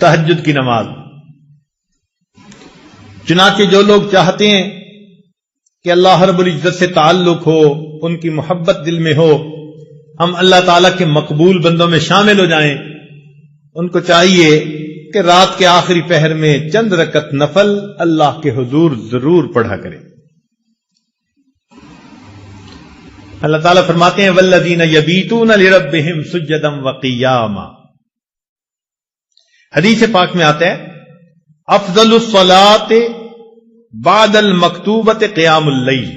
تہجد کی نماز. چنانچہ جو لوگ چاہتے ہیں کہ اللہ رب العزت سے تعلق ہو، ان کی محبت دل میں ہو، ہم اللہ تعالیٰ کے مقبول بندوں میں شامل ہو جائیں، ان کو چاہیے کہ رات کے آخری پہر میں چند رکعت نفل اللہ کے حضور ضرور پڑھا کریں. اللہ تعالیٰ فرماتے ہیں والذین یبیتون لربہم سجدا وقیاما. حدیث پاک میں آتا ہے افضل الصلاۃ بعد المکتوبۃ قیام اللیل،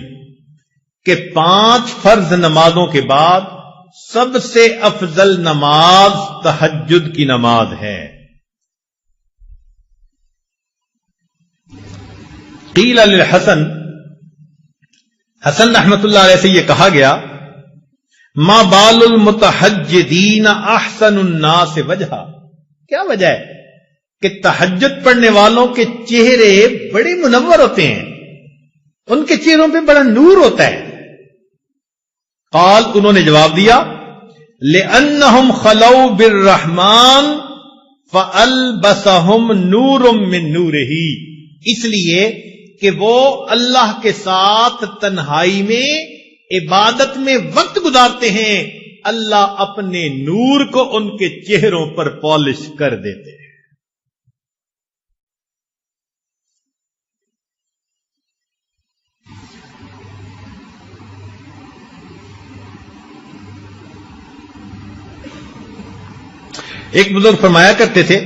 کہ 5 فرض نمازوں کے بعد سب سے افضل نماز تہجد کی نماز ہے. قیل للحسن، حسن رحمت اللہ علیہ سے یہ کہا گیا ما بال المتحجدین احسن الناس وجہا، کیا وجہ ہے کہ تہجد پڑھنے والوں کے چہرے بڑے منور ہوتے ہیں، ان کے چہروں پہ بڑا نور ہوتا ہے. قال، انہوں نے جواب دیا لأنہم خلو بالرحمن فألبسہم نور من نورہ، اس لیے کہ وہ اللہ کے ساتھ تنہائی میں عبادت میں وقت گزارتے ہیں، اللہ اپنے نور کو ان کے چہروں پر پالش کر دیتے ہیں. ایک بزرگ فرمایا کرتے تھے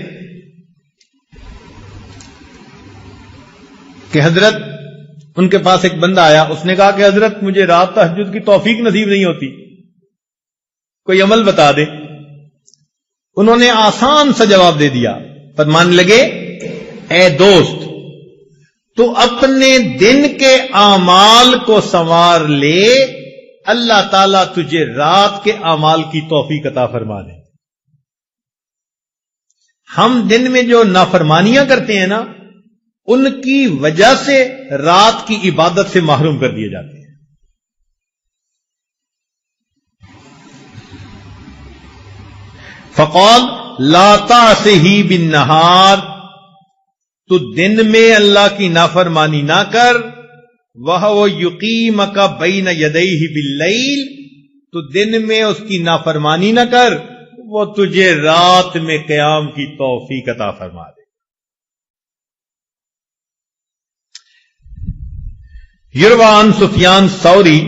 کہ حضرت، ان کے پاس ایک بندہ آیا، اس نے کہا کہ حضرت مجھے رات تہجد کی توفیق نصیب نہیں ہوتی، کوئی عمل بتا دے. انہوں نے آسان سا جواب دے دیا، فرمانے لگے اے دوست، تو اپنے دن کے اعمال کو سنوار لے، اللہ تعالیٰ تجھے رات کے اعمال کی توفیق عطا فرما دے. ہم دن میں جو نافرمانیاں کرتے ہیں نا، ان کی وجہ سے رات کی عبادت سے محروم کر دیے جاتے ہیں. فقال لا تعصه بالنہار، تو دن میں اللہ کی نافرمانی نہ کر. وَهُوَ يُقِيمَكَ بَيْنَ يَدَيْهِ بِاللَّيْلِ، تو دن میں اس کی نافرمانی نہ کر، وہ تجھے رات میں قیام کی توفیق عطا فرما دے. یروان سفیان ثوری،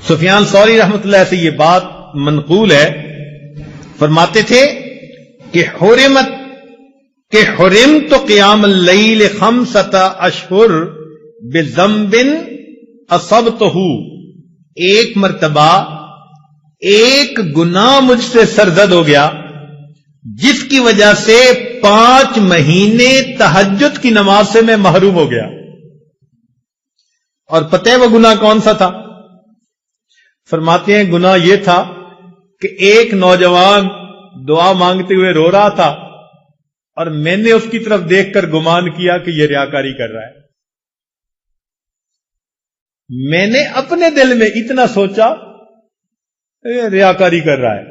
سفیان ثوری رحمۃ اللہ سے یہ بات منقول ہے، فرماتے تھے کہ حرمت قیام اللیل 5 اشہر بذنب اصبتہ، ایک مرتبہ ایک گناہ مجھ سے سرزد ہو گیا جس کی وجہ سے 5 مہینے تہجد کی نماز سے میں محروم ہو گیا. اور پتہ ہے وہ گناہ کون سا تھا؟ فرماتے ہیں گناہ یہ تھا کہ ایک نوجوان دعا مانگتے ہوئے رو رہا تھا اور میں نے اس کی طرف دیکھ کر گمان کیا کہ یہ ریاکاری کر رہا ہے. میں نے اپنے دل میں اتنا سوچا ریاکاری کر رہا ہے.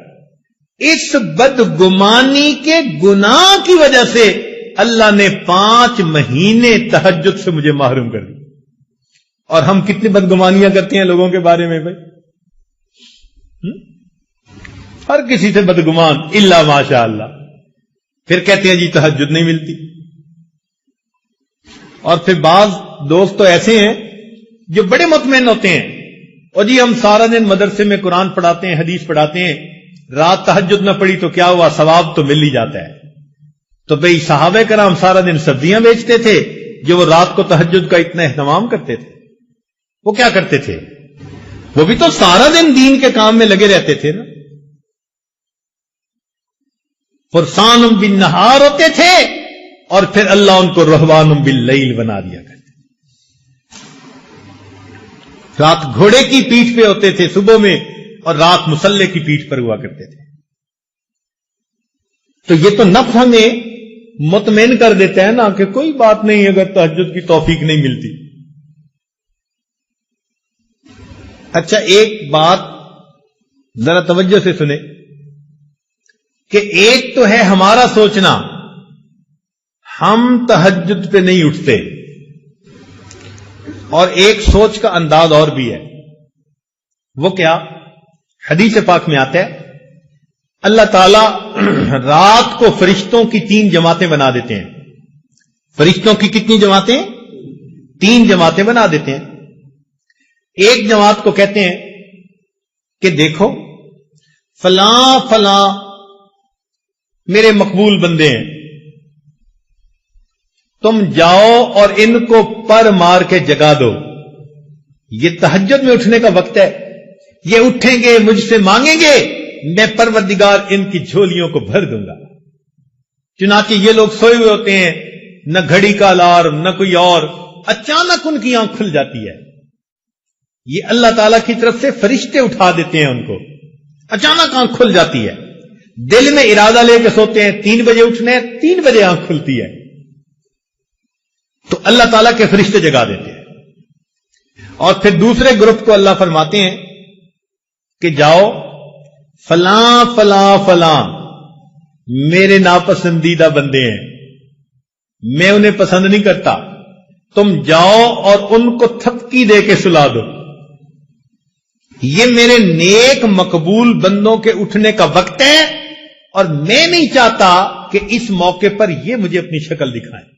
اس بدگمانی کے گناہ کی وجہ سے اللہ نے 5 مہینے تہجد سے مجھے محروم کر دیا. اور ہم کتنی بدگمانیاں کرتے ہیں لوگوں کے بارے میں بھائی، ہر کسی سے بدگمان الا ماشاء اللہ. پھر کہتے ہیں جی تہجد نہیں ملتی. اور پھر بعض دوست تو ایسے ہیں جو بڑے مطمئن ہوتے ہیں، اور جی ہم سارا دن مدرسے میں قرآن پڑھاتے ہیں، حدیث پڑھاتے ہیں، رات تہجد نہ پڑھی تو کیا ہوا، ثواب تو مل ہی جاتا ہے. تو بھئی صحابہ کرام سارا دن سبزیاں بیچتے تھے جو وہ رات کو تہجد کا اتنا اہتمام کرتے تھے. وہ کیا کرتے تھے؟ وہ بھی تو سارا دن دین کے کام میں لگے رہتے تھے نا. فرسان بالنہار ہوتے تھے اور پھر اللہ ان کو رہبان باللیل بنا دیا کرتے. رات گھوڑے کی پیٹھ پہ ہوتے تھے صبح میں، اور رات مسلح کی پیٹھ پر ہوا کرتے تھے. تو یہ تو نفس ہمیں مطمئن کر دیتا ہے نا کہ کوئی بات نہیں اگر تہجد کی توفیق نہیں ملتی. اچھا ایک بات ذرا توجہ سے سنیں کہ ایک تو ہے ہمارا سوچنا ہم تہجد پہ نہیں اٹھتے، اور ایک سوچ کا انداز اور بھی ہے، وہ کیا؟ حدیث پاک میں آتا ہے اللہ تعالی رات کو فرشتوں کی 3 جماعتیں بنا دیتے ہیں۔ فرشتوں کی کتنی جماعتیں؟ 3 جماعتیں بنا دیتے ہیں۔ ایک جماعت کو کہتے ہیں کہ دیکھو فلاں فلاں میرے مقبول بندے ہیں، تم جاؤ اور ان کو پر مار کے جگا دو، یہ تہجد میں اٹھنے کا وقت ہے، یہ اٹھیں گے مجھ سے مانگیں گے، میں پروردگار ان کی جھولیوں کو بھر دوں گا۔ چنانچہ یہ لوگ سوئے ہوئے ہوتے ہیں، نہ گھڑی کا الارم نہ کوئی اور، اچانک ان کی آنکھ کھل جاتی ہے، یہ اللہ تعالی کی طرف سے فرشتے اٹھا دیتے ہیں ان کو، اچانک آنکھ کھل جاتی ہے، دل میں ارادہ لے کے سوتے ہیں 3 بجے اٹھنے، 3 بجے آنکھ کھلتی ہے، تو اللہ تعالیٰ کے فرشتے جگا دیتے ہیں۔ اور پھر دوسرے گروپ کو اللہ فرماتے ہیں کہ جاؤ فلاں فلاں فلاں میرے ناپسندیدہ بندے ہیں، میں انہیں پسند نہیں کرتا، تم جاؤ اور ان کو تھپکی دے کے سلا دو، یہ میرے نیک مقبول بندوں کے اٹھنے کا وقت ہے، اور میں نہیں چاہتا کہ اس موقع پر یہ مجھے اپنی شکل دکھائیں۔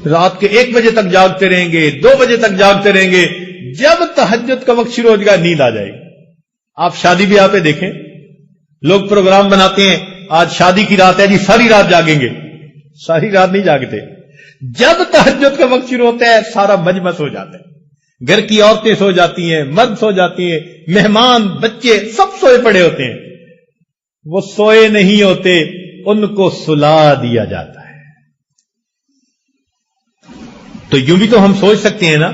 رات کے 1 بجے تک جاگتے رہیں گے، 2 بجے تک جاگتے رہیں گے، جب تہجد کا وقت شروع ہو جائے گا نیند آ جائے گی۔ آپ شادی بیاہ پہ دیکھیں، لوگ پروگرام بناتے ہیں آج شادی کی رات ہے جی ساری رات جاگیں گے، ساری رات نہیں جاگتے، جب تہجد کا وقت شروع ہوتا ہے سارا مجمع سو جاتا ہے، گھر کی عورتیں سو جاتی ہیں، مرد سو جاتی ہیں، مہمان بچے سب سوئے پڑے ہوتے ہیں، وہ سوئے نہیں ہوتے، ان کو سلا دیا جاتا ہے۔ تو یوں بھی تو ہم سوچ سکتے ہیں نا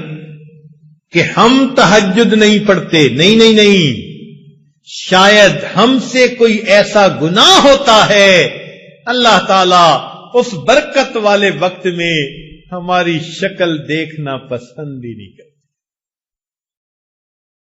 کہ ہم تہجد نہیں پڑھتے، نہیں، شاید ہم سے کوئی ایسا گناہ ہوتا ہے اللہ تعالیٰ اس برکت والے وقت میں ہماری شکل دیکھنا پسند ہی نہیں کرتا۔